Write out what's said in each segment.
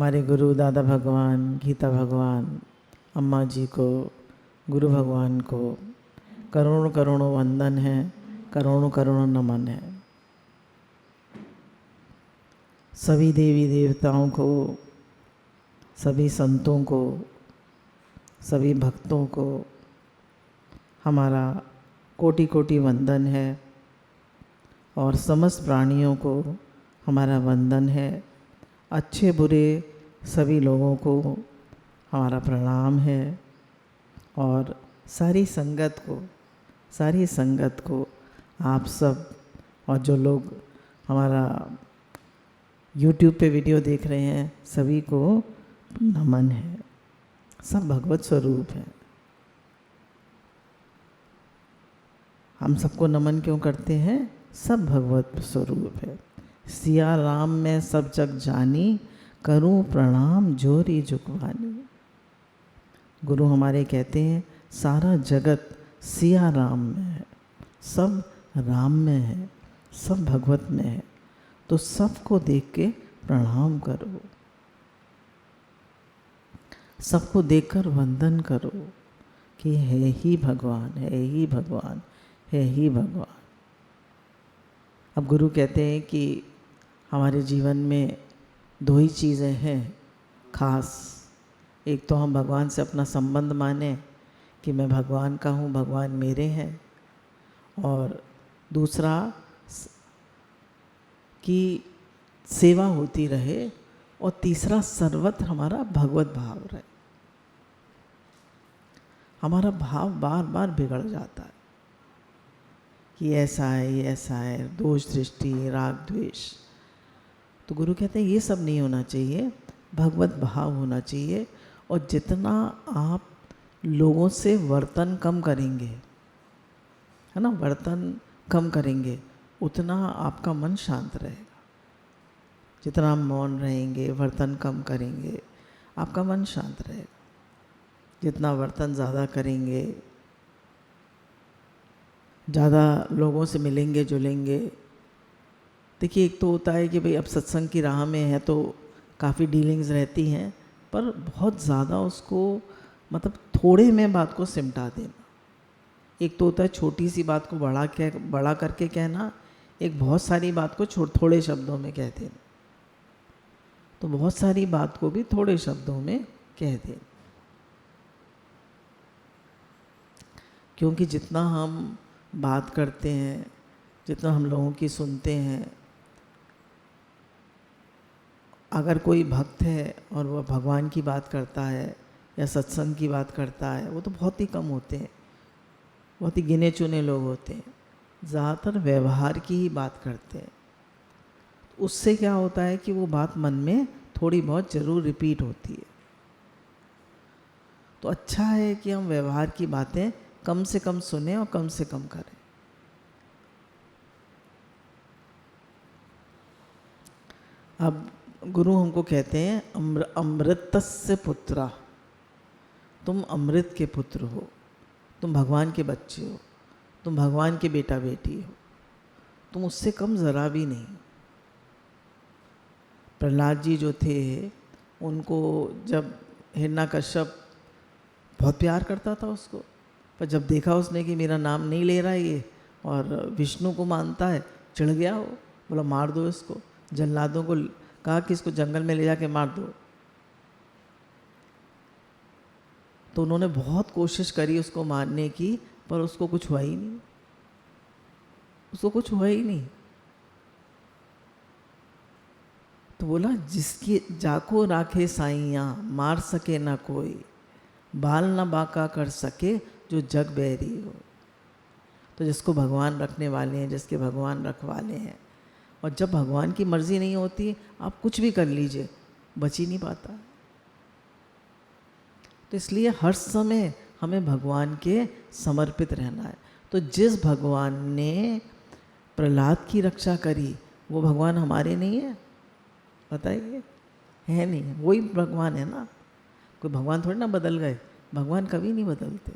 हमारे गुरु दादा भगवान, गीता भगवान, अम्मा जी को, गुरु भगवान को करोड़ों करोड़ों वंदन है, करोड़ों करोड़ों नमन है। सभी देवी देवताओं को, सभी संतों को, सभी भक्तों को हमारा कोटि कोटि वंदन है और समस्त प्राणियों को हमारा वंदन है। अच्छे बुरे सभी लोगों को हमारा प्रणाम है और सारी संगत को आप सब और जो लोग हमारा YouTube पे वीडियो देख रहे हैं सभी को नमन है। सब भगवत स्वरूप है। हम सबको नमन क्यों करते हैं? सब भगवत स्वरूप है। सिया राम में सब जग जानी, करूं प्रणाम जोरी झुकवानी। गुरु हमारे कहते हैं सारा जगत सिया राम में है, सब राम में है, सब भगवत में है, तो सबको देख के प्रणाम करो, सबको देखकर वंदन करो कि है ही भगवान, है ही भगवान, है ही भगवान। अब गुरु कहते हैं कि हमारे जीवन में दो ही चीज़ें हैं खास। एक तो हम भगवान से अपना संबंध माने कि मैं भगवान का हूँ, भगवान मेरे हैं, और दूसरा कि सेवा होती रहे, और तीसरा सर्वत्र हमारा भगवत भाव रहे। हमारा भाव बार बार बिगड़ जाता है कि ऐसा है, ये ऐसा है, दोष दृष्टि, राग द्वेष। तो गुरु कहते हैं ये सब नहीं होना चाहिए, भगवत भाव होना चाहिए। और जितना आप लोगों से वर्तन कम करेंगे, है ना, वर्तन कम करेंगे, उतना आपका मन शांत रहेगा। जितना आप मौन रहेंगे, वर्तन कम करेंगे, आपका मन शांत रहेगा। जितना वर्तन ज़्यादा करेंगे, ज़्यादा लोगों से मिलेंगे जुलेंगे। देखिए, एक तो होता है कि भाई अब सत्संग की राह में है तो काफ़ी डीलिंग्स रहती हैं, पर बहुत ज़्यादा उसको मतलब थोड़े में बात को सिमटा देना। एक तो होता है छोटी सी बात को बड़ा करके कहना, एक बहुत सारी बात को थोड़े शब्दों में कह देना। तो बहुत सारी बात को भी थोड़े शब्दों में कह देना, क्योंकि जितना हम बात करते हैं, जितना हम लोगों की सुनते हैं, अगर कोई भक्त है और वह भगवान की बात करता है या सत्संग की बात करता है, वो तो बहुत ही कम होते हैं, बहुत ही गिने चुने लोग होते हैं। ज़्यादातर व्यवहार की ही बात करते हैं। उससे क्या होता है कि वो बात मन में थोड़ी बहुत ज़रूर रिपीट होती है। तो अच्छा है कि हम व्यवहार की बातें कम से कम सुने और कम से कम करें। अब गुरु हमको कहते हैं अमृतस्य पुत्रा, तुम अमृत के पुत्र हो, तुम भगवान के बच्चे हो, तुम भगवान के बेटा बेटी हो, तुम उससे कम ज़रा भी नहीं। प्रहलाद जी जो थे, उनको जब हिरण्यकश्यप बहुत प्यार करता था उसको, पर जब देखा उसने कि मेरा नाम नहीं ले रहा है ये और विष्णु को मानता है, चिढ़ गया वो, बोला मार दो इसको। जल्लादों को कहा कि इसको जंगल में ले जाके मार दो। तो उन्होंने बहुत कोशिश करी उसको मारने की, पर उसको कुछ हुआ ही नहीं, उसको कुछ हुआ ही नहीं। तो बोला जिसकी जाको राखे साइयाँ, मार सके ना कोई, बाल ना बाका कर सके जो जग बैरी हो। तो जिसको भगवान रखने वाले हैं, जिसके भगवान रखवाले हैं, और जब भगवान की मर्जी नहीं होती, आप कुछ भी कर लीजिए, बच ही नहीं पाता। तो इसलिए हर समय हमें भगवान के समर्पित रहना है। तो जिस भगवान ने प्रहलाद की रक्षा करी, वो भगवान हमारे नहीं है? बताइए, है नहीं? वही भगवान है ना। कोई भगवान थोड़ी ना बदल गए, भगवान कभी नहीं बदलते।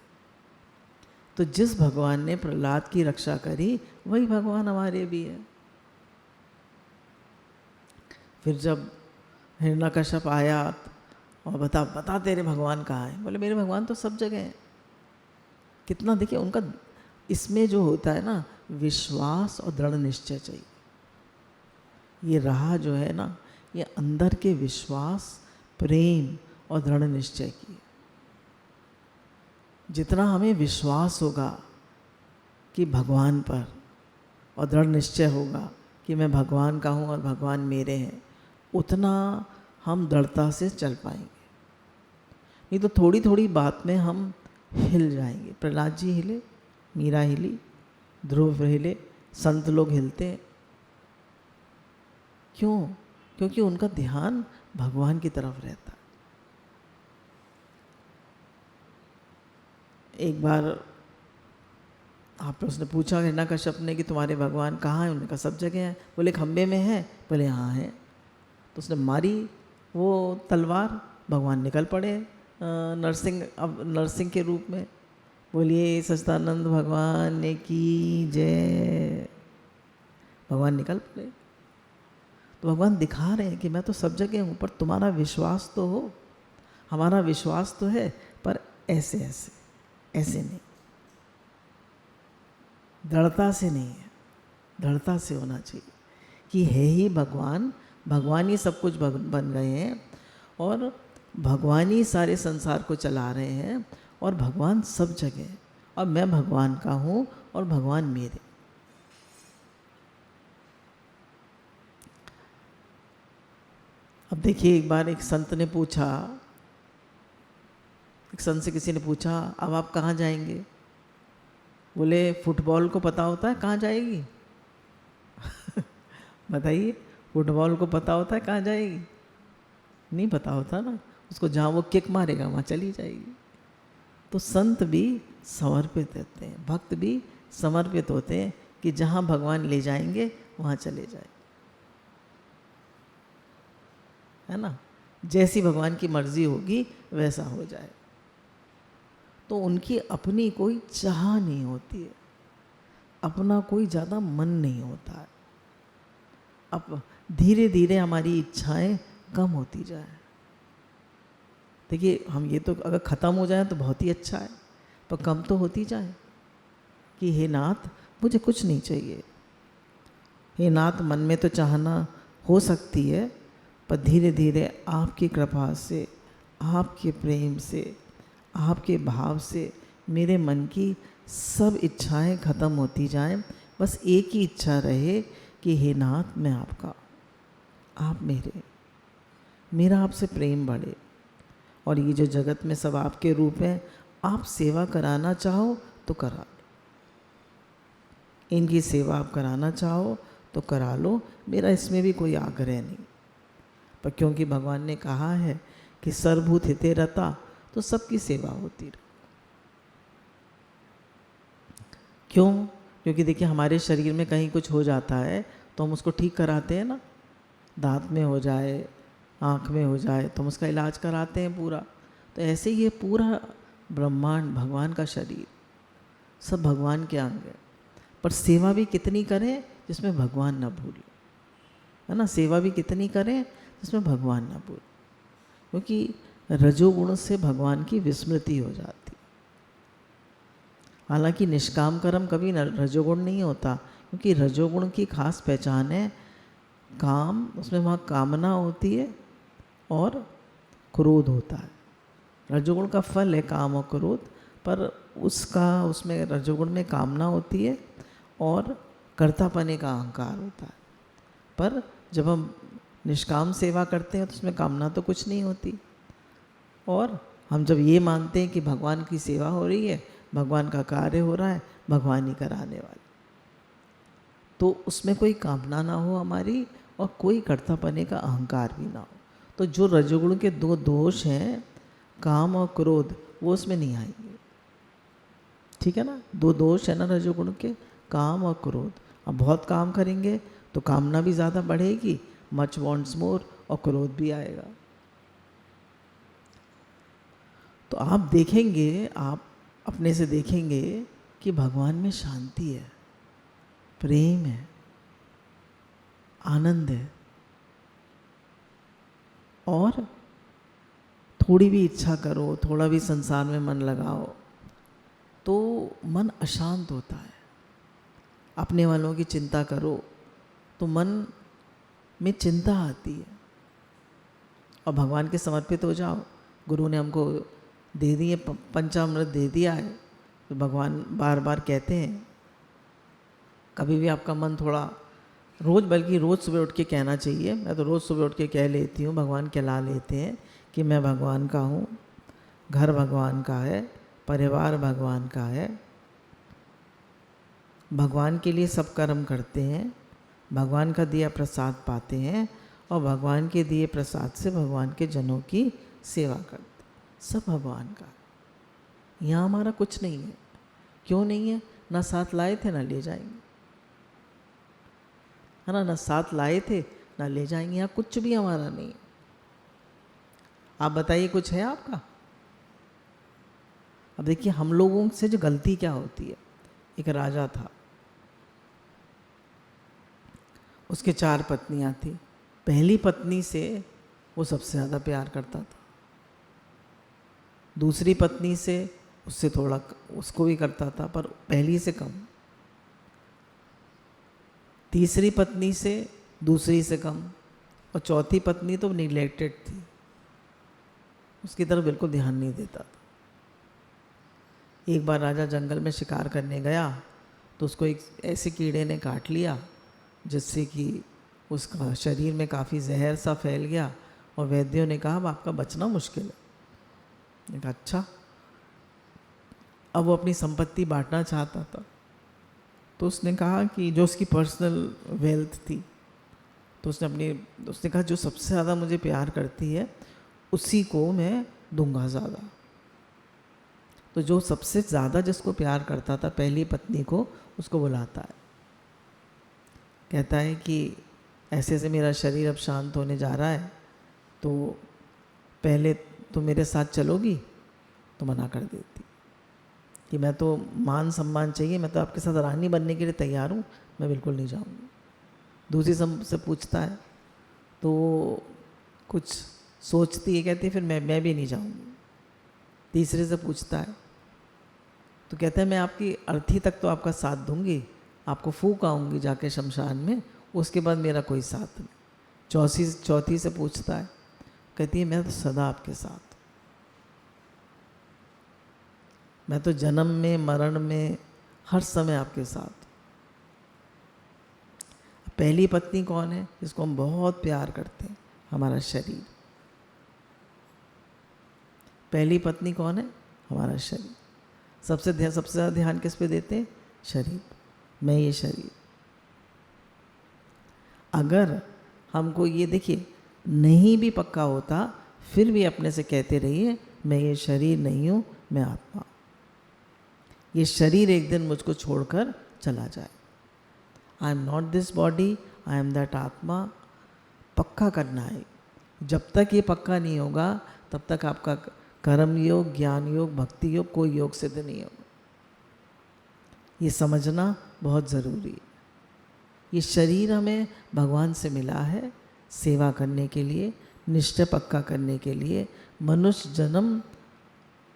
तो जिस भगवान ने प्रहलाद की रक्षा करी, वही भगवान हमारे भी है। फिर जब हिरण्यकश्यप आया और बता तेरे भगवान कहाँ हैं? बोले मेरे भगवान तो सब जगह हैं। कितना देखिए उनका इसमें जो होता है ना, विश्वास और दृढ़ निश्चय चाहिए। ये राह जो है ना, ये अंदर के विश्वास, प्रेम और दृढ़ निश्चय की। जितना हमें विश्वास होगा कि भगवान पर और दृढ़ निश्चय होगा कि मैं भगवान का हूँ और भगवान मेरे हैं, उतना हम दृढ़ता से चल पाएंगे। नहीं तो थोड़ी थोड़ी बात में हम हिल जाएंगे। प्रहलाद जी हिले, मीरा हिली, ध्रुव हिले, संत लोग हिलते हैं। क्यों? क्योंकि उनका ध्यान भगवान की तरफ रहता है। एक बार आप उसने पूछा हिरण्यकश्यप ने कि तुम्हारे भगवान कहाँ हैं? उन्होंने कहा सब जगह हैं। बोले खंबे में है? बोले हाँ है। तो उसने मारी वो तलवार, भगवान निकल पड़े नरसिंह, अब नरसिंह के रूप में। बोलिए सच्चिदानंद भगवान ने की जय। भगवान निकल पड़े। तो भगवान दिखा रहे हैं कि मैं तो सब जगह हूँ, पर तुम्हारा विश्वास तो हो। हमारा विश्वास तो है, पर ऐसे ऐसे ऐसे नहीं, दृढ़ता से नहीं है। दृढ़ता से होना चाहिए कि है ही भगवान, भगवान ही सब कुछ बन गए हैं और भगवान ही सारे संसार को चला रहे हैं और भगवान सब जगह है और मैं भगवान का हूँ और भगवान मेरे। अब देखिए, एक बार एक संत ने पूछा, एक संत से किसी ने पूछा अब आप कहाँ जाएंगे? बोले फुटबॉल को पता होता है कहाँ जाएगी? बताइए, फुटबॉल को पता होता है कहाँ जाएगी? नहीं पता होता ना। उसको जहाँ वो किक मारेगा वहाँ चली जाएगी। तो संत भी समर्पित रहते हैं, भक्त भी समर्पित होते हैं कि जहाँ भगवान ले जाएंगे वहाँ चले जाए, है ना। जैसी भगवान की मर्जी होगी वैसा हो जाए। तो उनकी अपनी कोई चाह नहीं होती है, अपना कोई ज़्यादा मन नहीं होता है। अब धीरे धीरे हमारी इच्छाएं कम होती जाए। देखिए, हम ये तो अगर ख़त्म हो जाए तो बहुत ही अच्छा है, पर कम तो होती जाए कि हे नाथ मुझे कुछ नहीं चाहिए। हे नाथ, मन में तो चाहना हो सकती है, पर धीरे धीरे आपकी कृपा से, आपके प्रेम से, आपके भाव से मेरे मन की सब इच्छाएं ख़त्म होती जाएं। बस एक ही इच्छा रहे कि हे नाथ मैं आपका, आप मेरे, मेरा आपसे प्रेम बढ़े और ये जो जगत में सब आपके रूप हैं, आप सेवा कराना चाहो तो करा लो, इनकी सेवा आप कराना चाहो तो करा लो, मेरा इसमें भी कोई आग्रह नहीं। पर क्योंकि भगवान ने कहा है कि सर्वभूत हिते रता, तो सबकी सेवा होती रहे। क्यों? क्योंकि देखिए, हमारे शरीर में कहीं कुछ हो जाता है तो हम उसको ठीक कराते हैं ना। दांत में हो जाए, आँख में हो जाए तो हम उसका इलाज कराते हैं पूरा। तो ऐसे ही ये पूरा ब्रह्मांड, भगवान का शरीर, सब भगवान के अंग है। पर सेवा भी कितनी करें जिसमें भगवान न भूले, है ना। सेवा भी कितनी करें जिसमें भगवान न भूले, क्योंकि रजोगुण से भगवान की विस्मृति हो जाती। हालांकि निष्काम कर्म कभी रजोगुण नहीं होता, क्योंकि रजोगुण की खास पहचान है काम, उसमें वहाँ कामना होती है और क्रोध होता है। रजोगुण का फल है काम और क्रोध, पर उसमें रजोगुण में कामना होती है और कर्तापने का अहंकार होता है। पर जब हम निष्काम सेवा करते हैं तो उसमें कामना तो कुछ नहीं होती, और हम जब ये मानते हैं कि भगवान की सेवा हो रही है, भगवान का कार्य हो रहा है, भगवान ही कराने वाले, तो उसमें कोई कामना ना हो हमारी और कोई कर्तापने का अहंकार भी ना हो। तो जो रजोगुण के दो दोष हैं, काम और क्रोध, वो उसमें नहीं आएंगे। ठीक है ना। दो दोष है ना रजोगुण के, काम और क्रोध। अब बहुत काम करेंगे तो कामना भी ज़्यादा बढ़ेगी, मच वॉन्ट्स मोर, और क्रोध भी आएगा। तो आप देखेंगे, आप अपने से देखेंगे कि भगवान में शांति है, प्रेम है, आनंद है। और थोड़ी भी इच्छा करो, थोड़ा भी संसार में मन लगाओ तो मन अशांत होता है। अपने वालों की चिंता करो तो मन में चिंता आती है। और भगवान के समर्पित हो जाओ। गुरु ने हमको दे दिए, पंचामृत दे दिया है, तो भगवान बार बार कहते हैं, कभी भी आपका मन थोड़ा रोज़, बल्कि रोज़ सुबह उठ के कहना चाहिए। मैं तो रोज़ सुबह उठ के कह लेती हूँ, भगवान कहला लेते हैं कि मैं भगवान का हूँ, घर भगवान का है, परिवार भगवान का है, भगवान के लिए सब कर्म करते हैं, भगवान का दिया प्रसाद पाते हैं और भगवान के दिए प्रसाद से भगवान के जनों की सेवा करते, सब भगवान का। यहाँ हमारा कुछ नहीं है। क्यों नहीं है? ना साथ लाए थे ना ले जाएंगे, है ना, ना साथ लाए थे ना ले जाएंगे। यहाँ कुछ भी हमारा नहीं है। आप बताइए कुछ है आपका? अब देखिए हम लोगों से जो गलती क्या होती है। एक राजा था, उसके 4 पत्नियां थी। पहली पत्नी से वो सबसे ज़्यादा प्यार करता था, दूसरी पत्नी से उससे थोड़ा उसको भी करता था पर पहली से कम, तीसरी पत्नी से दूसरी से कम, और चौथी पत्नी तो निग्लेक्टेड थी, उसकी तरफ बिल्कुल ध्यान नहीं देता था। एक बार राजा जंगल में शिकार करने गया तो उसको एक ऐसे कीड़े ने काट लिया जिससे कि उसका शरीर में काफ़ी जहर सा फैल गया और वैद्यों ने कहा अब आपका बचना मुश्किल है। मैंने कहा अच्छा। अब वो अपनी संपत्ति बांटना चाहता था तो उसने कहा कि जो उसकी पर्सनल वेल्थ थी, तो उसने कहा जो सबसे ज़्यादा मुझे प्यार करती है उसी को मैं दूंगा ज़्यादा। तो जो सबसे ज़्यादा जिसको प्यार करता था, पहली पत्नी को, उसको बुलाता है, कहता है कि ऐसे ऐसे मेरा शरीर अब शांत होने जा रहा है, तो पहले तो मेरे साथ चलोगी? तो मना कर देती कि मैं तो मान सम्मान चाहिए, मैं तो आपके साथ रानी बनने के लिए तैयार हूँ, मैं बिल्कुल नहीं जाऊँगी। दूसरी से पूछता है तो कुछ सोचती है, कहती है फिर मैं भी नहीं जाऊँगी। तीसरे से पूछता है तो कहता है मैं आपकी अर्थी तक तो आपका साथ दूंगी, आपको फूंक आऊँगी जाके शमशान में, उसके बाद मेरा कोई साथ नहीं। चौथी से पूछता है, कहती है मैं तो सदा आपके साथ, मैं तो जन्म में मरण में हर समय आपके साथ। पहली पत्नी कौन है? जिसको हम बहुत प्यार करते हैं, हमारा शरीर। पहली पत्नी कौन है? हमारा शरीर। सबसे ज़्यादा ध्यान किस पे देते हैं? शरीर। मैं ये शरीर। अगर हमको ये देखिए नहीं भी पक्का होता फिर भी अपने से कहते रहिए मैं ये शरीर नहीं हूँ, मैं आत्मा। ये शरीर एक दिन मुझको छोड़कर चला जाए। I am not this body, I am that आत्मा। पक्का करना है। जब तक ये पक्का नहीं होगा तब तक आपका कर्म योग, ज्ञान योग, भक्ति योग, कोई योग सिद्ध नहीं होगा। ये समझना बहुत ज़रूरी है। ये शरीर हमें भगवान से मिला है सेवा करने के लिए, निश्चय पक्का करने के लिए। मनुष्य जन्म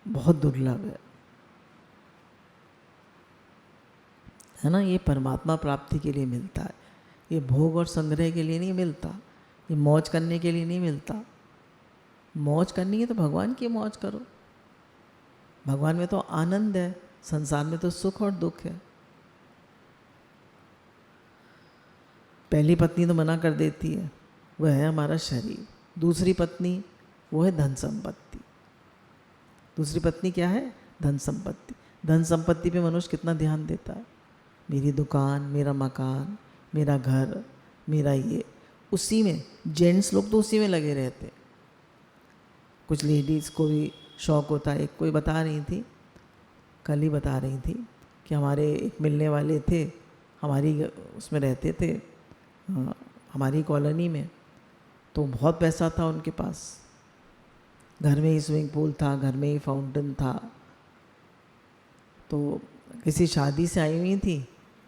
बहुत दुर्लभ है ना। ये परमात्मा प्राप्ति के लिए मिलता है, ये भोग और संग्रह के लिए नहीं मिलता, ये मौज करने के लिए नहीं मिलता। मौज करनी है तो भगवान की मौज करो। भगवान में तो आनंद है, संसार में तो सुख और दुख है। पहली पत्नी तो मना कर देती है, वह है हमारा शरीर। दूसरी पत्नी वो है धन संपत्ति। दूसरी पत्नी क्या है? धन संपत्ति। धन संपत्ति पे मनुष्य कितना ध्यान देता है। मेरी दुकान, मेरा मकान, मेरा घर, मेरा ये, उसी में जेंट्स लोग तो उसी में लगे रहते। कुछ लेडीज़ को भी शौक़ होता है। एक कोई बता रही थी, कल ही बता रही थी कि हमारे एक मिलने वाले थे, हमारी उसमें रहते थे, हमारी कॉलोनी में। तो बहुत पैसा था उनके पास, घर में ही स्विमिंग पूल था, घर में ही फाउंटेन था। तो किसी शादी से आई हुई थी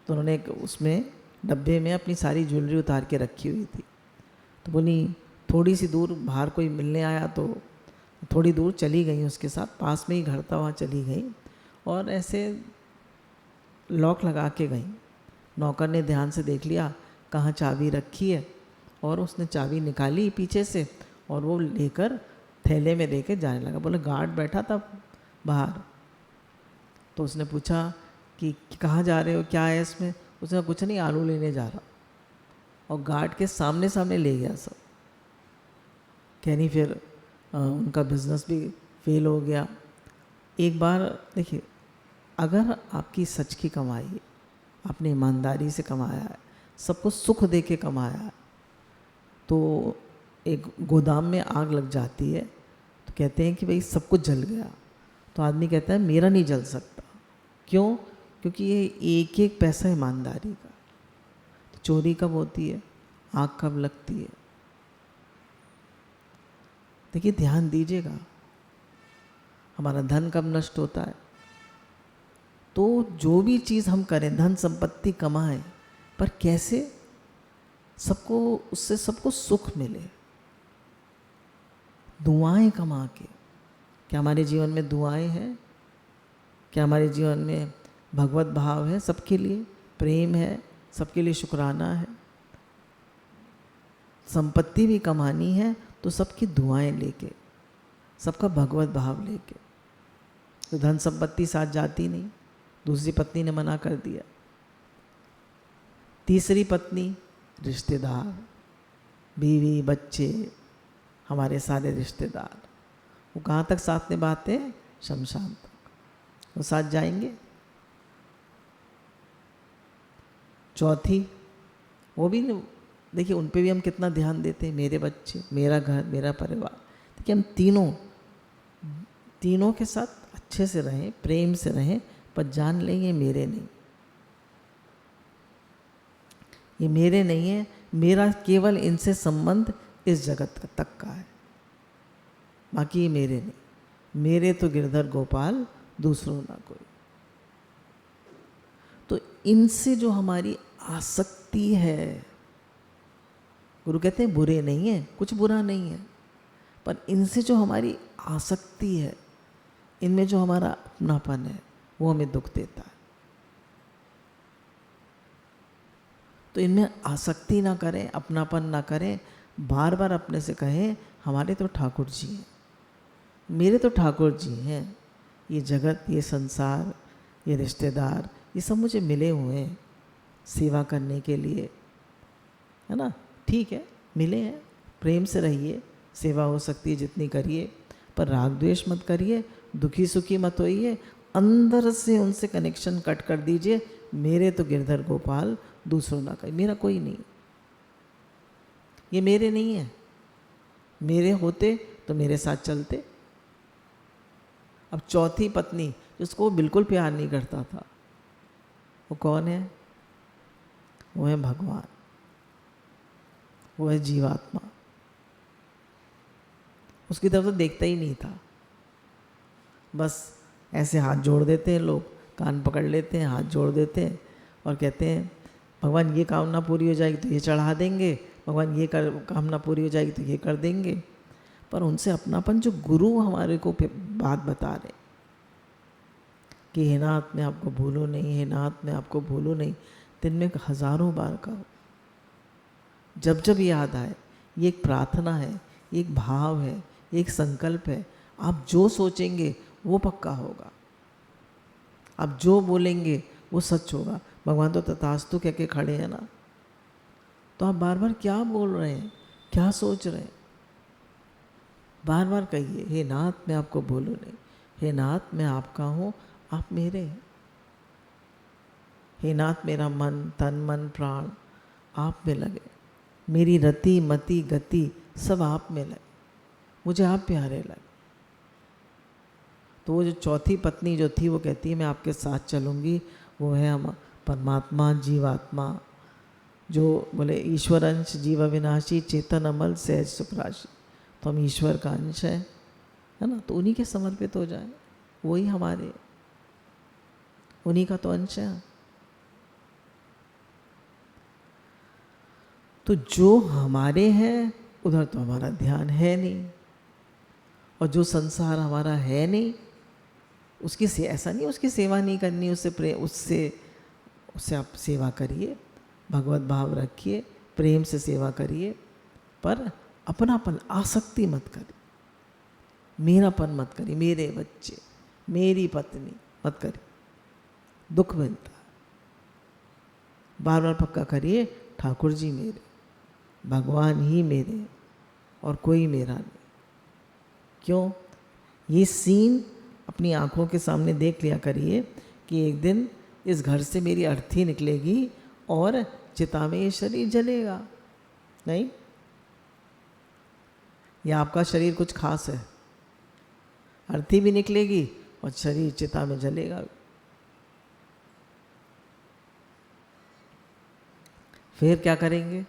तो उन्होंने उसमें डब्बे में अपनी सारी ज्वेलरी उतार के रखी हुई थी। तो बोली थोड़ी सी दूर बाहर कोई मिलने आया तो थोड़ी दूर चली गई उसके साथ, पास में ही घर था, वहाँ चली गई और ऐसे लॉक लगा के गई। नौकर ने ध्यान से देख लिया कहाँ चाबी रखी है, और उसने चाबी निकाली पीछे से और वो लेकर थैले में लेके जाने लगा। बोले गार्ड बैठा था बाहर, तो उसने पूछा कि कहाँ जा रहे हो, क्या है इसमें? उसने कुछ नहीं, आलू लेने जा रहा। और गार्ड के सामने सामने ले गया सब। कहनी फिर उनका बिजनेस भी फेल हो गया। एक बार देखिए, अगर आपकी सच की कमाई है, आपने ईमानदारी से कमाया है, सबको सुख दे के कमाया है, तो एक गोदाम में आग लग जाती है तो कहते हैं कि भाई सब कुछ जल गया, तो आदमी कहता है मेरा नहीं जल सकता। क्यों? क्योंकि ये एक एक पैसा ईमानदारी का। तो चोरी कब होती है? आग कब लगती है? देखिए ध्यान दीजिएगा, हमारा धन कब नष्ट होता है। तो जो भी चीज़ हम करें, धन संपत्ति कमाएं, पर कैसे सबको, उससे सबको सुख मिले। दुआएं कमा के, क्या हमारे जीवन में दुआएं हैं? क्या हमारे जीवन में भगवत भाव है? सबके लिए प्रेम है, सबके लिए शुक्राना है। संपत्ति भी कमानी है तो सबकी दुआएं लेके, सबका भगवत भाव लेके। तो धन संपत्ति साथ जाती नहीं। दूसरी पत्नी ने मना कर दिया। तीसरी पत्नी, रिश्तेदार, बीवी, बच्चे, हमारे सारे रिश्तेदार, वो कहाँ तक साथ निभाते हैं? शमशान तक वो साथ जाएंगे। चौथी, वो भी देखिए, उन पे भी हम कितना ध्यान देते हैं। मेरे बच्चे, मेरा घर, मेरा परिवार। देखिए हम तीनों के साथ अच्छे से रहें, प्रेम से रहें, पर जान लेंगे मेरे नहीं, ये मेरे नहीं है, मेरा केवल इनसे संबंध इस जगत तक का है, बाकी ये मेरे नहीं। मेरे तो गिरधर गोपाल, दूसरों ना कोई। तो इनसे जो हमारी आसक्ति है, गुरु कहते हैं बुरे नहीं है, कुछ बुरा नहीं है, पर इनसे जो हमारी आसक्ति है, इनमें जो हमारा अपनापन है, वो हमें दुख देता है। तो इनमें आसक्ति ना करें, अपनापन ना करें। बार बार अपने से कहें हमारे तो ठाकुर जी हैं, मेरे तो ठाकुर जी हैं। ये जगत, ये संसार, ये रिश्तेदार, ये सब मुझे मिले हुए हैं सेवा करने के लिए, है ना? ठीक है, मिले हैं, प्रेम से रहिए, सेवा हो सकती है जितनी करिए, पर राग द्वेष मत करिए, दुखी सुखी मत होइए। अंदर से उनसे कनेक्शन कट कर दीजिए। मेरे तो गिरधर गोपाल, दूसरों ना कहीं, मेरा कोई नहीं, ये मेरे नहीं है। मेरे होते तो मेरे साथ चलते। अब चौथी पत्नी, जिसको बिल्कुल प्यार नहीं करता था, वो कौन है? वो है भगवान, वो है जीवात्मा। उसकी तरफ तो देखता ही नहीं था। बस ऐसे हाथ जोड़ देते हैं लोग, कान पकड़ लेते हैं, हाथ जोड़ देते हैं और कहते हैं भगवान ये कामना पूरी हो जाएगी तो ये चढ़ा देंगे, भगवान ये कामना पूरी हो जाएगी तो ये कर देंगे। पर उनसे अपनापन, जो गुरु हमारे को बात बता रहे कि हे नाथ मैं आपको भूलूं नहीं, हे नाथ मैं आपको भूलूं नहीं, दिन में हज़ारों बार कहो। जब जब याद आए, ये एक प्रार्थना है, ये एक भाव है, एक संकल्प है। आप जो सोचेंगे वो पक्का होगा, आप जो बोलेंगे वो सच होगा। भगवान तो तथास्तु कह के खड़े हैं ना। तो आप बार बार क्या बोल रहे हैं, क्या सोच रहे हैं? बार बार कहिए हे नाथ मैं आपको भूलूं नहीं, हे नाथ मैं आपका हूँ, आप मेरे हैं। हे नाथ मेरा मन, तन मन प्राण आप में लगे, मेरी रति मति गति सब आप में लगे, मुझे आप प्यारे लगे। तो वो जो चौथी पत्नी जो थी, वो कहती है मैं आपके साथ चलूँगी। वो है हम परमात्मा, जीवात्मा, जो बोले ईश्वर अंश जीव अविनाशी, चेतन अमल सहज सुखराशि। तो हम ईश्वर का अंश है ना? तो उन्हीं के समर्पित हो जाए, वही हमारे, उन्हीं का तो अंश है। तो जो हमारे हैं उधर तो हमारा ध्यान है नहीं। और जो संसार हमारा है नहीं, उसकी ऐसा नहीं उसकी सेवा नहीं करनी, उससे आप सेवा करिए, भगवत भाव रखिए, प्रेम से सेवा करिए, पर अपनापन, आसक्ति मत करिए, मेरापन मत करिए, मेरे बच्चे, मेरी पत्नी मत करिए, दुख मिलता है। बार बार पक्का करिए, ठाकुर जी मेरे, भगवान ही मेरे और कोई मेरा नहीं। क्यों? ये सीन अपनी आंखों के सामने देख लिया करिए कि एक दिन इस घर से मेरी अर्थी निकलेगी और चिता में ये शरीर जलेगा। नहीं, या आपका शरीर कुछ खास है, अर्थी भी निकलेगी और शरीर चिता में जलेगा। फिर क्या करेंगे?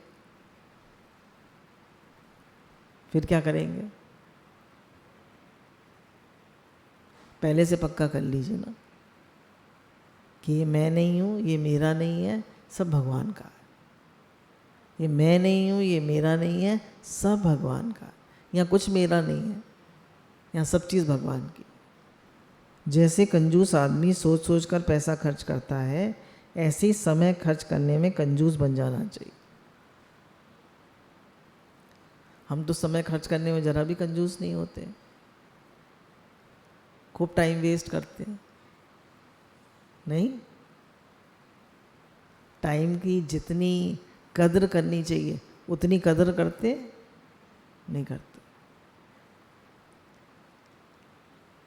फिर क्या करेंगे? पहले से पक्का कर लीजिए ना कि ये मैं नहीं हूँ, ये मेरा नहीं है, सब भगवान का है। ये मैं नहीं हूँ, ये मेरा नहीं है, सब भगवान का है। यहाँ कुछ मेरा नहीं है, यहाँ सब चीज़ भगवान की। जैसे कंजूस आदमी सोच सोच कर पैसा खर्च करता है, ऐसे ही समय खर्च करने में कंजूस बन जाना चाहिए। हम तो समय खर्च करने में ज़रा भी कंजूस नहीं होते, खूब टाइम वेस्ट करते हैं। नहीं, टाइम की जितनी कदर करनी चाहिए उतनी कदर करते नहीं करते।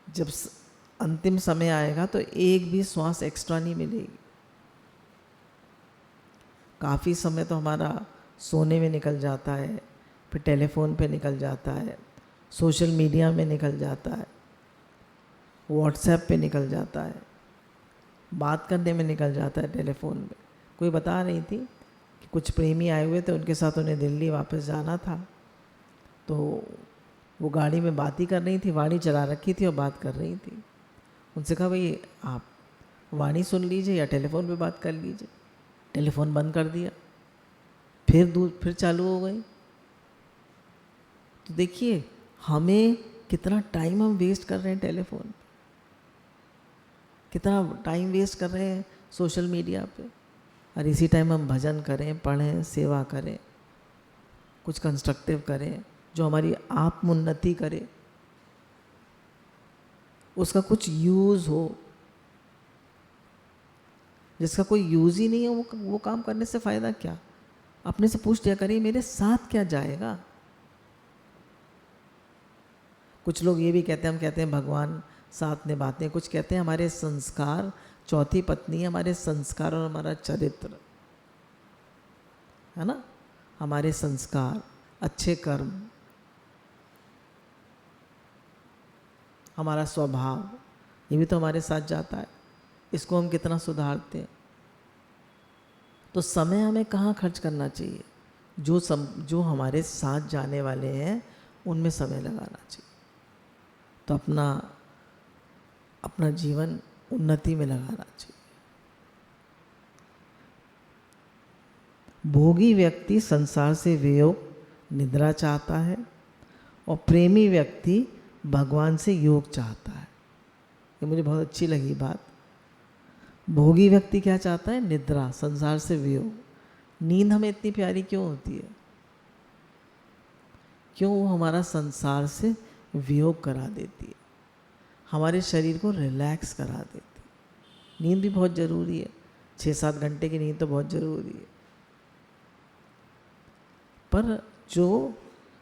जब अंतिम समय आएगा तो एक भी श्वास एक्स्ट्रा नहीं मिलेगी। काफ़ी समय तो हमारा सोने में निकल जाता है, फिर टेलीफोन पे निकल जाता है, सोशल मीडिया में निकल जाता है, व्हाट्सएप पे निकल जाता है, बात करने में निकल जाता है टेलीफोन में। कोई बता रही थी कि कुछ प्रेमी आए हुए थे, उनके साथ उन्हें दिल्ली वापस जाना था, तो वो गाड़ी में बात ही कर रही थी, वाणी चला रखी थी और बात कर रही थी। उनसे कहा भाई आप वाणी सुन लीजिए या टेलीफोन पे बात कर लीजिए। टेलीफोन बंद कर दिया, फिर चालू हो गई। तो देखिए हमें कितना टाइम हम वेस्ट कर रहे हैं टेलीफोन, कितना टाइम वेस्ट कर रहे हैं सोशल मीडिया पे। और इसी टाइम हम भजन करें, पढ़ें, सेवा करें, कुछ कंस्ट्रक्टिव करें जो हमारी आत्मोन्नति करे, उसका कुछ यूज़ हो। जिसका कोई यूज़ ही नहीं है वो काम करने से फ़ायदा क्या? अपने से पूछ लिया करिए मेरे साथ क्या जाएगा। कुछ लोग ये भी कहते हैं, हम कहते हैं भगवान साथ निभाते हैं, कुछ कहते हैं हमारे संस्कार, चौथी पत्नी है हमारे संस्कार और हमारा चरित्र, है ना, हमारे संस्कार, अच्छे कर्म, हमारा स्वभाव, ये भी तो हमारे साथ जाता है। इसको हम कितना सुधारते हैं। तो समय हमें कहाँ खर्च करना चाहिए? जो हमारे साथ जाने वाले हैं उनमें समय लगाना चाहिए। तो अपना जीवन उन्नति में लगाना चाहिए। भोगी व्यक्ति संसार से वियोग, निद्रा चाहता है और प्रेमी व्यक्ति भगवान से योग चाहता है। ये मुझे बहुत अच्छी लगी बात। भोगी व्यक्ति क्या चाहता है? निद्रा, संसार से वियोग। नींद हमें इतनी प्यारी क्यों होती है? क्यों? वो हमारा संसार से वियोग करा देती है, हमारे शरीर को रिलैक्स करा देती है। नींद भी बहुत ज़रूरी है, 6-7 घंटे की नींद तो बहुत ज़रूरी है। पर जो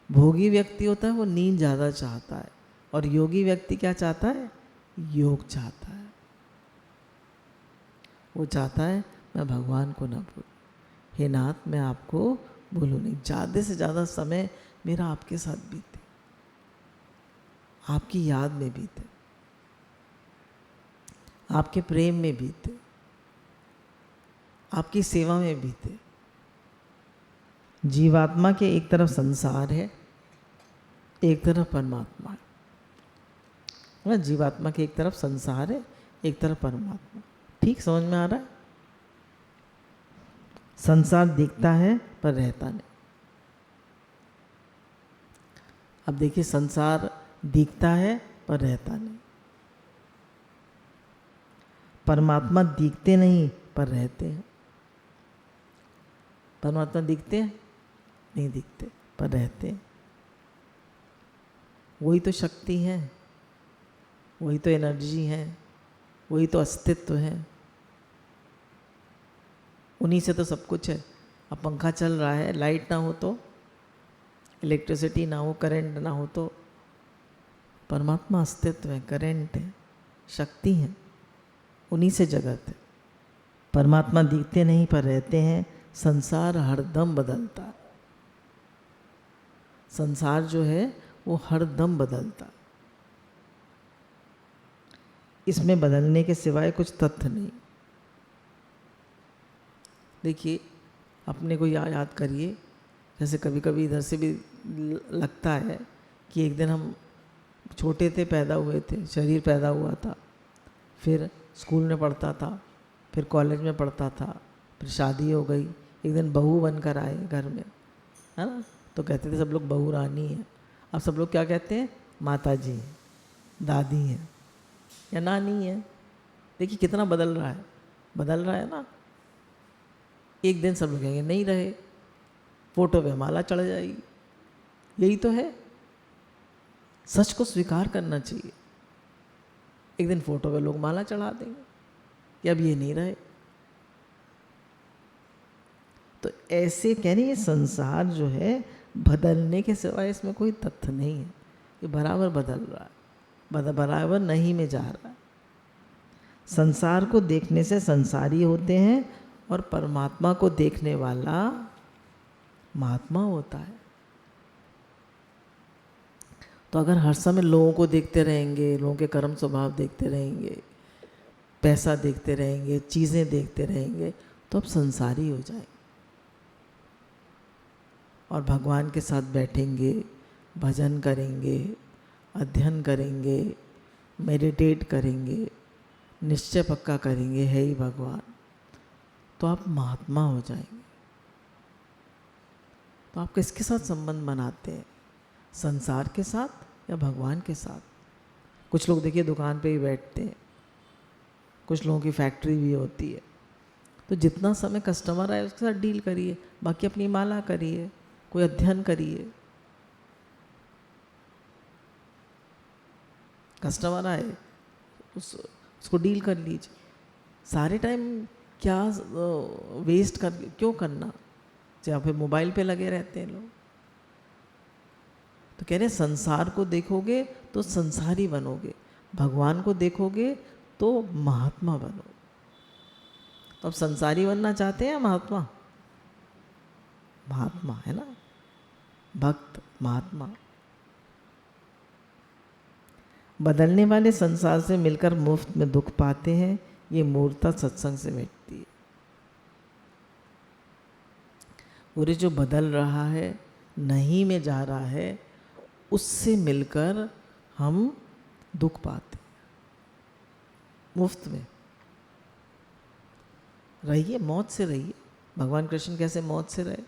भोगी व्यक्ति होता है वो नींद ज़्यादा चाहता है, और योगी व्यक्ति क्या चाहता है? योग चाहता है। वो चाहता है मैं भगवान को ना भूलूं, हे नाथ मैं आपको भूलूं नहीं, ज़्यादा से ज़्यादा समय मेरा आपके साथ बीते, आपकी याद में बीते, आपके प्रेम में बीते, आपकी सेवा में बीते। जीवात्मा के एक तरफ संसार है, एक तरफ परमात्मा है। जीवात्मा के एक तरफ संसार है, एक तरफ परमात्मा। ठीक समझ में आ रहा है? संसार दिखता है पर रहता नहीं। अब देखिए, संसार दिखता है पर रहता नहीं, परमात्मा दिखते नहीं पर रहते हैं। परमात्मा दिखते हैं? नहीं दिखते पर रहते हैं। वही तो शक्ति है, वही तो एनर्जी है, वही तो अस्तित्व है, उन्हीं से तो सब कुछ है। अब पंखा चल रहा है, लाइट ना हो तो, इलेक्ट्रिसिटी ना हो, करंट ना हो तो, परमात्मा अस्तित्व है, करंट है, शक्ति है, उन्हीं से जगत है। परमात्मा दिखते नहीं पर रहते हैं। संसार हरदम बदलता है, संसार जो है वो हरदम बदलता है, इसमें बदलने के सिवाय कुछ तथ्य नहीं। देखिए, अपने को याद करिए, जैसे कभी कभी इधर से भी लगता है कि एक दिन हम छोटे थे, पैदा हुए थे, शरीर पैदा हुआ था, फिर स्कूल में पढ़ता था, फिर कॉलेज में पढ़ता था, फिर शादी हो गई, एक दिन बहू बनकर आए घर में, है ना, तो कहते थे सब लोग बहू रानी है। अब सब लोग क्या कहते हैं? माता जी हैं, दादी हैं या नानी है। देखिए कितना बदल रहा है, बदल रहा है ना। एक दिन सब लोग कहेंगे नहीं रहे, फोटो पे माला चढ़ जाएगी, यही तो है। सच को स्वीकार करना चाहिए। एक दिन फोटो पे लोग माला चढ़ा देंगे कि अब ये नहीं रहे। तो ऐसे कह रही, ये संसार जो है बदलने के सिवाय इसमें कोई तथ्य नहीं है, ये बराबर बदल रहा है, बराबर नहीं में जा रहा है। संसार को देखने से संसारी होते हैं और परमात्मा को देखने वाला महात्मा होता है। तो अगर हर समय लोगों को देखते रहेंगे, लोगों के कर्म स्वभाव देखते रहेंगे, पैसा देखते रहेंगे, चीज़ें देखते रहेंगे, तो अब संसारी हो जाएंगे। और भगवान के साथ बैठेंगे, भजन करेंगे, अध्ययन करेंगे, मेडिटेट करेंगे, निश्चय पक्का करेंगे, है ही भगवान, तो आप महात्मा हो जाएंगे। तो आप किसके साथ संबंध बनाते हैं? संसार के साथ या भगवान के साथ? कुछ लोग देखिए दुकान पे ही बैठते हैं, कुछ लोगों की फैक्ट्री भी होती है, तो जितना समय कस्टमर आए उसके साथ डील करिए, बाकी अपनी माला करिए, कोई अध्ययन करिए। कस्टमर आए उसको डील कर लीजिए। सारे टाइम क्या वेस्ट कर क्यों करना, जहाँ पे मोबाइल पे लगे रहते हैं लोग। तो कह रहे संसार को देखोगे तो संसारी बनोगे, भगवान को देखोगे तो महात्मा बनोगे। तो अब संसारी बनना चाहते हैं या महात्मा? महात्मा है ना, भक्त महात्मा। बदलने वाले संसार से मिलकर मुफ्त में दुख पाते हैं, ये मूर्खता सत्संग से मिटती है। पूरे जो बदल रहा है, नहीं में जा रहा है, उससे मिलकर हम दुख पाते हैं। मुफ्त में रहिए, मौत से रहिए। भगवान कृष्ण कैसे मौत से रहे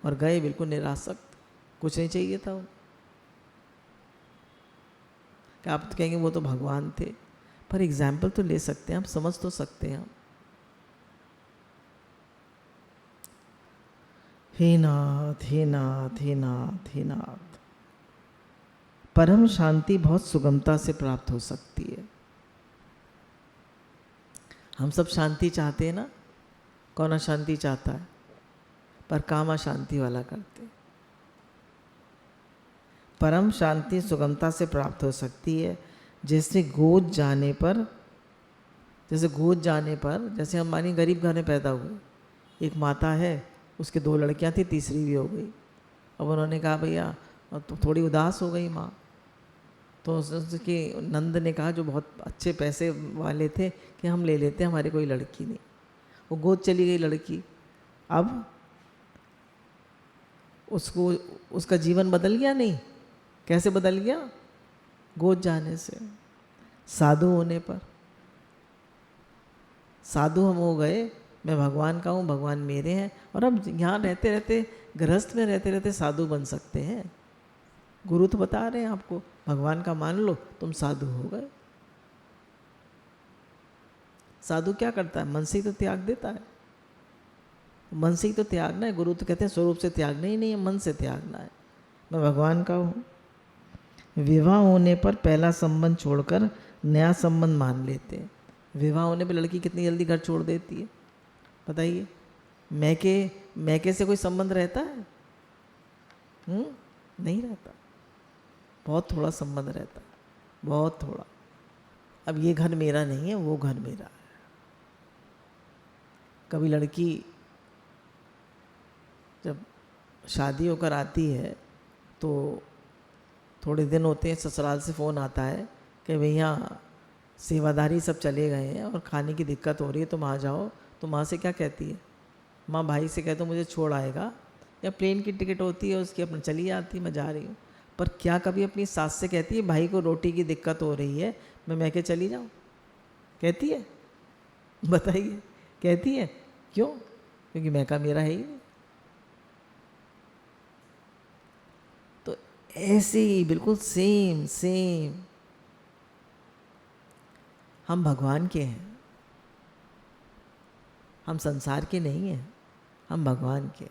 और गए बिल्कुल निरासक्त, कुछ नहीं चाहिए था। क्या आप तो कहेंगे वो तो भगवान थे, पर एग्जाम्पल तो ले सकते हैं, आप समझ तो सकते हैं। हे नाथ, हे नाथ, हे नाथ, हे नाथ। परम शांति बहुत सुगमता से प्राप्त हो सकती है। हम सब शांति चाहते हैं ना, कौन अशांति चाहता है? पर काम अशांति वाला करते। परम शांति सुगमता से प्राप्त हो सकती है, जैसे गोद जाने पर, जैसे हम मानिए गरीब घर में पैदा हुए, एक माता है, उसके 2 लड़कियां थी, तीसरी भी हो गई। अब उन्होंने कहा भैया, तो थोड़ी उदास हो गई माँ, तो उसके नंद ने कहा, जो बहुत अच्छे पैसे वाले थे, कि हम ले लेते हैं, हमारे कोई लड़की नहीं। वो गोद चली गई लड़की। अब उसको उसका जीवन बदल गया नहीं? कैसे बदल गया? गोद जाने से, साधु होने पर। साधु हम हो गए, मैं भगवान का हूँ, भगवान मेरे हैं, और अब यहाँ रहते रहते, गृहस्थ में रहते रहते साधु बन सकते हैं। गुरु तो बता रहे हैं आपको, भगवान का मान लो, तुम साधु हो गए। साधु क्या करता है? मन से ही तो त्याग देता है, मन से ही तो त्यागना है। गुरु तो कहते हैं स्वरूप से त्यागना ही नहीं है, मन से त्यागना है। मैं भगवान का हूँ। विवाह होने पर पहला संबंध छोड़कर नया संबंध मान लेते हैं। विवाह होने पर लड़की कितनी जल्दी घर छोड़ देती है, बताइए। मैके से कोई संबंध रहता है? नहीं रहता, बहुत थोड़ा संबंध रहता है, बहुत थोड़ा। अब ये घर मेरा नहीं है, वो घर मेरा है। कभी लड़की जब शादी होकर आती है तो थोड़े दिन होते हैं, ससुराल से फ़ोन आता है कि भैया सेवादारी सब चले गए हैं और खाने की दिक्कत हो रही है, तुम आ जाओ। तो माँ से क्या कहती है? माँ भाई से कहते मुझे छोड़ आएगा, या प्लेन की टिकट होती है उसकी, अपने चली जाती, मैं जा रही हूँ। पर क्या कभी अपनी सास से कहती है भाई को रोटी की दिक्कत हो रही है, मैं मैके चली जाऊँ? कहती है? बताइए, कहती है? क्यों? क्योंकि मैका मेरा है ही नहीं। तो ऐसे ही बिल्कुल सेम हम भगवान के हैं, हम संसार के नहीं हैं, हम भगवान के।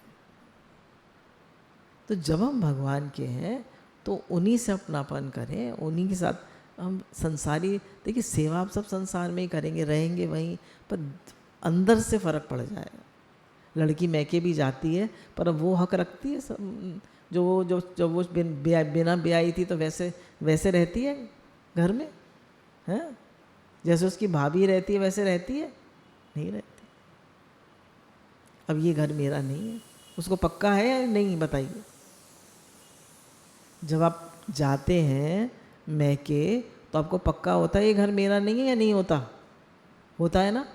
तो जब हम भगवान के हैं तो उन्हीं से अपनापन करें, उन्हीं के साथ हम संसारी। देखिए सेवा आप सब संसार में ही करेंगे, रहेंगे वहीं, पर अंदर से फ़र्क पड़ जाएगा। लड़की मैके भी जाती है, पर अब वो हक रखती है सब, जो वो बिना ब्याही थी तो वैसे रहती है घर में, हैं? जैसे उसकी भाभी रहती है वैसे रहती है? नहीं रहती। अब ये घर मेरा नहीं है, उसको पक्का है या नहीं, बताइए। जब आप जाते हैं मैके तो आपको पक्का होता है ये घर मेरा नहीं है या नहीं होता? होता है ना?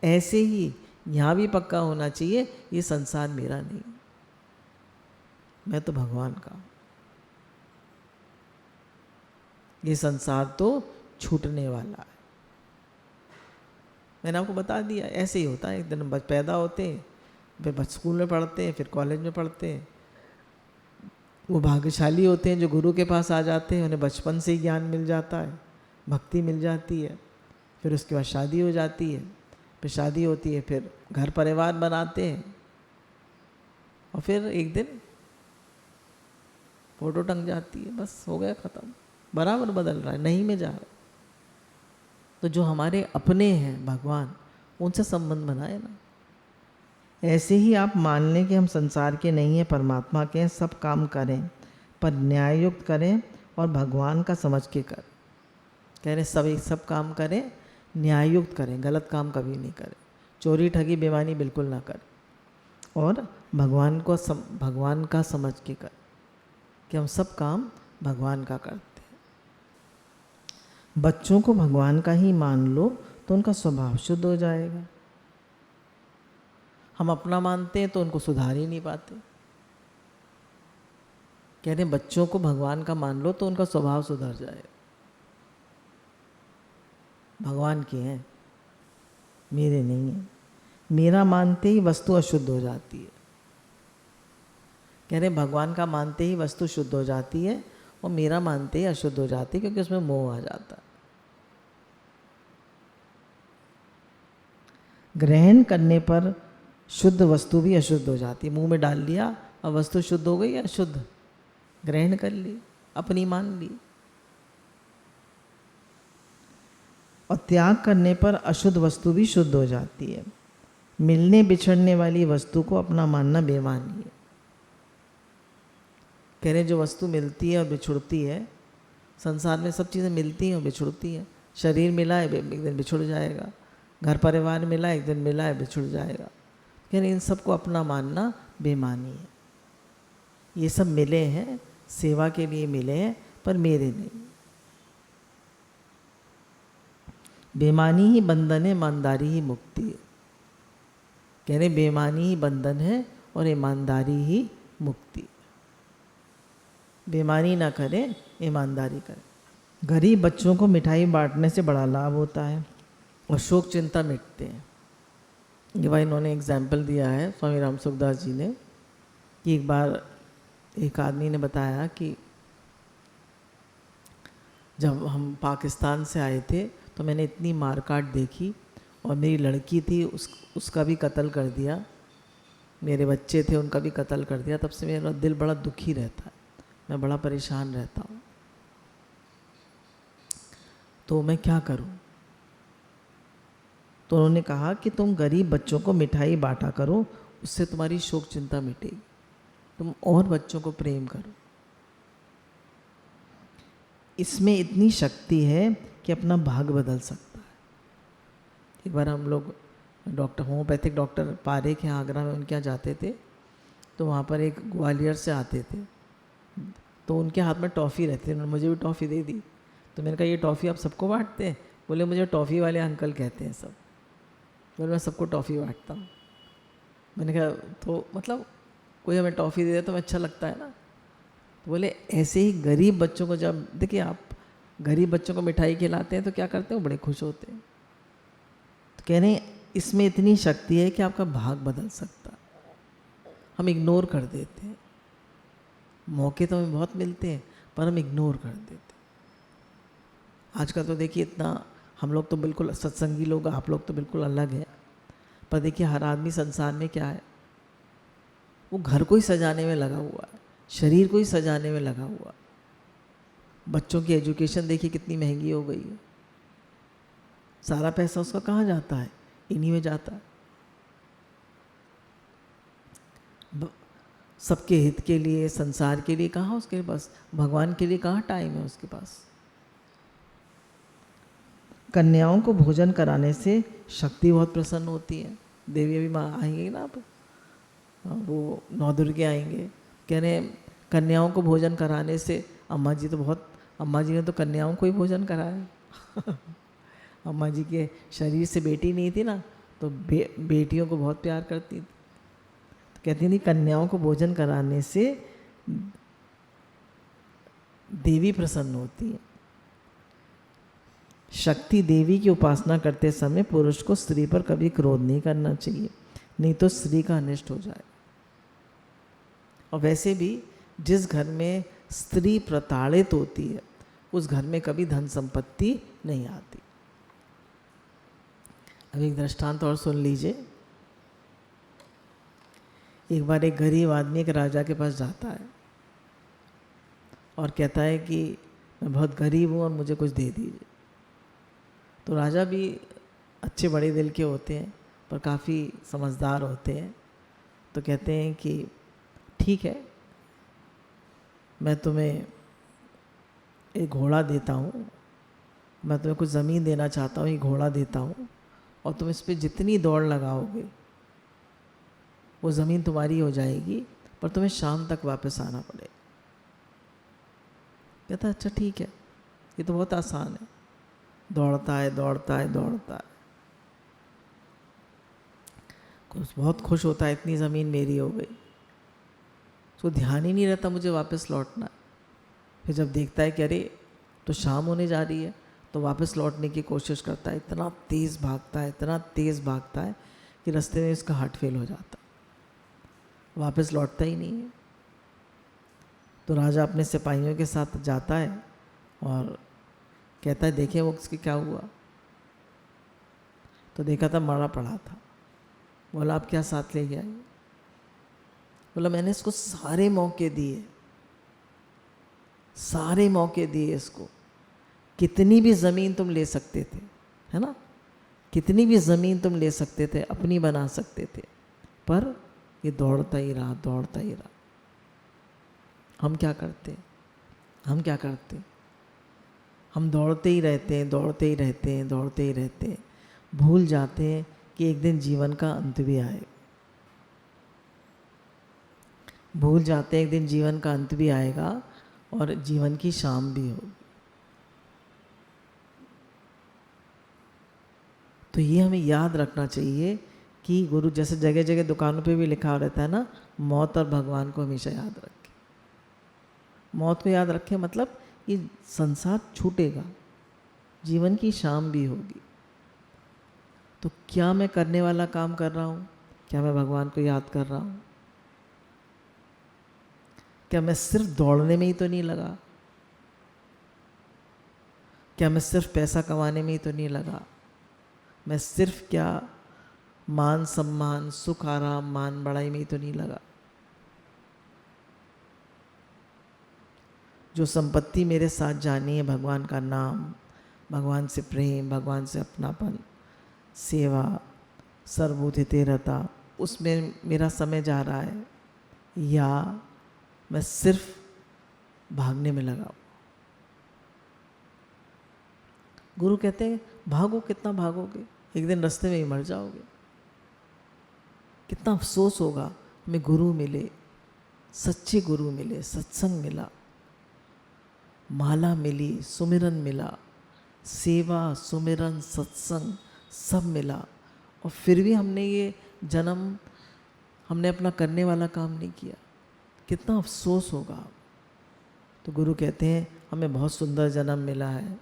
ऐसे ही यहाँ भी पक्का होना चाहिए ये संसार मेरा नहीं, मैं तो भगवान का। ये संसार तो छूटने वाला है। मैंने आपको बता दिया, ऐसे ही होता है। एक दिन बच्चे पैदा होते हैं, फिर स्कूल में पढ़ते हैं, फिर कॉलेज में पढ़ते हैं। वो भाग्यशाली होते हैं जो गुरु के पास आ जाते हैं, उन्हें बचपन से ही ज्ञान मिल जाता है, भक्ति मिल जाती है। फिर उसके बाद शादी हो जाती है, फिर शादी होती है, फिर घर परिवार बनाते हैं, और फिर एक दिन फोटो टंग जाती है, बस हो गया ख़त्म। बराबर बदल रहा है, नहीं में जा रहा है। तो जो हमारे अपने हैं भगवान, उनसे संबंध बनाए ना। ऐसे ही आप मान लें कि हम संसार के नहीं हैं, परमात्मा के हैं। सब काम करें पर न्याययुक्त करें और भगवान का समझ के करें। कह रहे सब काम करें, न्याययुक्त करें, गलत काम कभी नहीं करें। चोरी ठगी बेईमानी बिल्कुल ना करें, और भगवान का समझ के करें कि हम सब काम भगवान का करते हैं। बच्चों को भगवान का ही मान लो तो उनका स्वभाव शुद्ध हो जाएगा। हम अपना मानते हैं तो उनको सुधार ही नहीं पाते। कह रहे हैं बच्चों को भगवान का मान लो तो उनका स्वभाव सुधर जाएगा। भगवान के हैं, मेरे नहीं हैं। मेरा मानते ही वस्तु अशुद्ध हो जाती है। कह रहे भगवान का मानते ही वस्तु शुद्ध हो जाती है, और मेरा मानते ही अशुद्ध हो जाती है, क्योंकि उसमें मोह आ जाता है। ग्रहण करने पर शुद्ध वस्तु भी अशुद्ध हो जाती है। मुंह में डाल लिया और वस्तु शुद्ध हो गई या अशुद्ध? ग्रहण कर ली, अपनी मान ली। और त्याग करने पर अशुद्ध वस्तु भी शुद्ध हो जाती है। मिलने बिछड़ने वाली वस्तु को अपना मानना बेईमानी है। कह रहे जो वस्तु मिलती है और बिछुड़ती है, संसार में सब चीज़ें मिलती हैं और बिछुड़ती हैं। शरीर मिला है, एक दिन बिछुड़ जाएगा। घर परिवार मिला, एक दिन मिला है, बिछुड़ जाएगा। कह रहे इन सबको अपना मानना बेईमानी है। ये सब मिले हैं, सेवा के लिए मिले हैं, पर मेरे नहीं। बेईमानी ही बंधन है, ईमानदारी ही मुक्ति है। कह रहे बेईमानी ही बंधन है और ईमानदारी ही मुक्ति। बेईमानी ना करें, ईमानदारी करें। गरीब बच्चों को मिठाई बांटने से बड़ा लाभ होता है और शोक चिंता मिटते हैं। ये भाई इन्होंने एग्जाम्पल दिया है स्वामी राम सुखदास जी ने, कि एक बार एक आदमी ने बताया कि जब हम पाकिस्तान से आए थे तो मैंने इतनी मारकाट देखी, और मेरी लड़की थी उसका भी कत्ल कर दिया, मेरे बच्चे थे उनका भी कत्ल कर दिया। तब से मेरा दिल बड़ा दुखी रहता है, मैं बड़ा परेशान रहता हूँ। तो मैं क्या करूँ? तो उन्होंने कहा कि तुम गरीब बच्चों को मिठाई बांटा करो, उससे तुम्हारी शोक चिंता मिटेगी, तुम और बच्चों को प्रेम करो। इसमें इतनी शक्ति है कि अपना भाग बदल सकता है। एक बार हम लोग डॉक्टर, होम्योपैथिक डॉक्टर पारे के यहाँ आगरा में उनके यहाँ जाते थे, तो वहाँ पर एक ग्वालियर से आते थे, तो उनके हाथ में टॉफ़ी रहती थी, उन्होंने मुझे भी टॉफ़ी दे दी। तो मैंने कहा ये टॉफ़ी आप सबको बांटते हैं? बोले मुझे टॉफ़ी वाले अंकल कहते हैं सब। बोले मैं सबको टॉफ़ी बांटता हूँ। मैंने कहा तो मतलब कोई हमें टॉफ़ी दे दे तो हमें अच्छा लगता है ना। तो बोले ऐसे ही गरीब बच्चों को, जब देखिए आप गरीब बच्चों को मिठाई खिलाते हैं तो क्या करते हैं, वो बड़े खुश होते हैं। तो कह रहे हैं इसमें इतनी शक्ति है कि आपका भाग बदल सकता है। हम इग्नोर कर देते हैं, मौके तो हमें बहुत मिलते हैं पर हम इग्नोर कर देते हैं। आजकल तो देखिए इतना, हम लोग तो बिल्कुल सत्संगी लोग, आप लोग तो बिल्कुल अलग हैं, पर देखिए हर आदमी संसार में क्या है, वो घर को ही सजाने में लगा हुआ है, शरीर को ही सजाने में लगा हुआ। बच्चों की एजुकेशन देखिए कितनी महंगी हो गई है, सारा पैसा उसका कहाँ जाता है, इन्हीं में जाता है। सबके हित के लिए, संसार के लिए कहाँ उसके पास, भगवान के लिए कहाँ टाइम है उसके पास। कन्याओं को भोजन कराने से शक्ति बहुत प्रसन्न होती है। देवी अभी माँ आएंगे ना, आप वो 9 दुर्गे आएंगे, कह रहे हैं कन्याओं को भोजन कराने से, अम्मा जी ने तो कन्याओं को ही भोजन कराया। अम्मा जी के शरीर से बेटी नहीं थी ना, तो बेटियों को बहुत प्यार करती थी। तो कहती थी कन्याओं को भोजन कराने से देवी प्रसन्न होती है। शक्ति देवी की उपासना करते समय पुरुष को स्त्री पर कभी क्रोध नहीं करना चाहिए, नहीं तो स्त्री का अनिष्ट हो जाए। और वैसे भी जिस घर में स्त्री प्रताड़ित होती है उस घर में कभी धन संपत्ति नहीं आती। अब एक दृष्टांत और सुन लीजिए। एक बार एक गरीब आदमी एक राजा के पास जाता है और कहता है कि मैं बहुत गरीब हूँ और मुझे कुछ दे दीजिए। तो राजा भी अच्छे बड़े दिल के होते हैं पर काफ़ी समझदार होते हैं, तो कहते हैं कि ठीक है, मैं तुम्हें एक घोड़ा देता हूँ, मैं तुम्हें कुछ ज़मीन देना चाहता हूँ, ये घोड़ा देता हूँ, और तुम इस पर जितनी दौड़ लगाओगे वो ज़मीन तुम्हारी हो जाएगी, पर तुम्हें शाम तक वापस आना पड़ेगा। कहता अच्छा ठीक है, ये तो बहुत आसान है। दौड़ता है दौड़ता है दौड़ता है, कुछ बहुत खुश होता है, इतनी ज़मीन मेरी हो गई। उसको ध्यान ही नहीं रहता मुझे वापस लौटना। फिर जब देखता है कि अरे तो शाम होने जा रही है, तो वापस लौटने की कोशिश करता है। इतना तेज़ भागता है, इतना तेज़ भागता है कि रास्ते में इसका हार्ट फेल हो जाता, वापस लौटता ही नहीं है। तो राजा अपने सिपाहियों के साथ जाता है और कहता है देखें वो उसकी क्या हुआ। तो देखा था मरा पड़ा था। बोला आप क्या साथ ले गया? बोला मैंने इसको सारे मौके दिए, सारे मौके दिए इसको, कितनी भी ज़मीन तुम ले सकते थे, है ना, कितनी भी ज़मीन तुम ले सकते थे, अपनी बना सकते थे, पर ये दौड़ता ही रहा, दौड़ता ही रहा। हम क्या करते, हम क्या करते, हम दौड़ते ही रहते हैं, दौड़ते ही रहते हैं, दौड़ते ही रहते हैं, भूल जाते हैं कि एक दिन जीवन का अंत भी आए, भूल जाते हैं एक दिन जीवन का अंत भी आएगा और जीवन की शाम भी होगी। तो ये हमें याद रखना चाहिए कि गुरु जैसे जगह जगह दुकानों पे भी लिखा रहता है ना, मौत और भगवान को हमेशा याद रखें। मौत को याद रखें मतलब ये संसार छूटेगा, जीवन की शाम भी होगी। तो क्या मैं करने वाला काम कर रहा हूँ? क्या मैं भगवान को याद कर रहा हूँ? क्या मैं सिर्फ दौड़ने में ही तो नहीं लगा? क्या मैं सिर्फ पैसा कमाने में ही तो नहीं लगा, मैं सिर्फ क्या मान सम्मान सुख आराम मान बढ़ाई में ही तो नहीं लगा। जो संपत्ति मेरे साथ जानी है, भगवान का नाम, भगवान से प्रेम, भगवान से अपनापन, सेवा, सर्वभूतिरता, उसमें मेरा समय जा रहा है, या मैं सिर्फ भागने में लगा। गुरु कहते हैं भागो, कितना भागोगे, एक दिन रास्ते में ही मर जाओगे। कितना अफसोस होगा, हमें गुरु मिले, सच्चे गुरु मिले, सत्संग मिला, माला मिली, सुमिरन मिला, सेवा सुमिरन सत्संग सब मिला, और फिर भी हमने ये जन्म हमने अपना करने वाला काम नहीं किया। कितना अफसोस होगा। तो गुरु कहते हैं हमें बहुत सुंदर जन्म मिला है,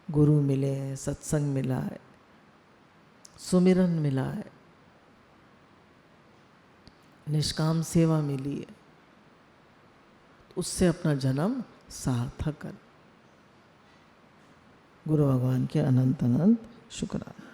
गुरु मिले हैं, सत्संग मिला है, सुमिरन मिला है, निष्काम सेवा मिली है, उससे अपना जन्म सार्थक कर। गुरु भगवान के अनंत अनंत शुक्राना।